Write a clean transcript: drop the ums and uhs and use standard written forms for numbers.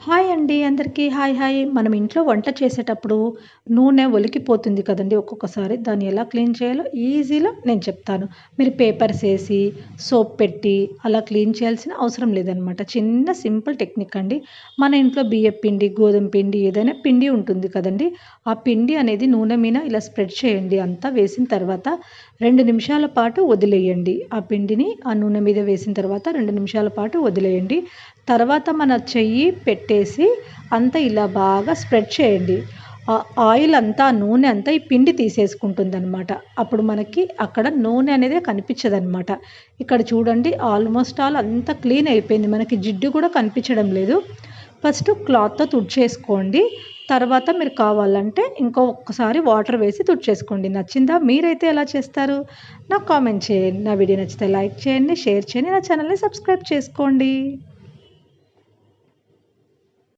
Hi అండి. అందరికీ hi hi. మనం ఇంట్లో వంట చేసేటప్పుడు నూనె ఒలికిపోతుంది కదండీ ఒక్కొక్కసారి. దాన్ని ఎలా క్లీన్ చేయాలో ఈజీలో నేను చెప్తాను. మీరు పేపర్స్ ఏసి, సోప్ పెట్టి అలా క్లీన్ చేయాల్సిన అవసరం లేదనమాట. చిన్న సింపుల్ టెక్నిక్ అండి. మన ఇంట్లో బియ్యపు పిండి, గోధుమ పిండి ఏదైనా పిండి ఉంటుంది కదండీ! ఆ పిండి అనేది నూనె మీద ఇలా స్ప్రెడ్ చేయండి. అంతా వేసిన తర్వాత 2 నిమిషాల పాటు వదిలేయండి. ఆ పిండిని ఆ నూనె మీద వేసిన తర్వాత 2 నిమిషాల పాటు వదిలేయండి. తర్వాత మన చెయ్యి పెట్టేసి అంతా ఇలా బాగా స్ప్రెడ్ చేయండి. ఆ ఆయిల్ అంతా, నూనె అంతా ఈ పిండి తీసేసుకుంటుందనమాట. అప్పుడు మనకి అక్కడ నూనె అనేదే కనిపించదనమాట. ఇక్కడ చూడండి ఆల్మోస్ట్ ఆల్ అంతా క్లీన్ అయిపోయింది. మనకి జిడ్డు కూడా కనిపించడం లేదు. ఫస్ట్ క్లాత్‌తో తుడిచేసుకోండి. తర్వాత మీరు కావాలంటే ఒక్కసారి వాటర్ వేసి తుడిచేసుకోండి. నచ్చిందా? మీరైతే ఎలా చేస్తారు? నాకు కామెంట్ చేయండి. నా వీడియో నచ్చితే లైక్ చేయండి, షేర్ చేయండి. నా ఛానల్‌ని సబ్స్క్రైబ్ చేసుకోండి.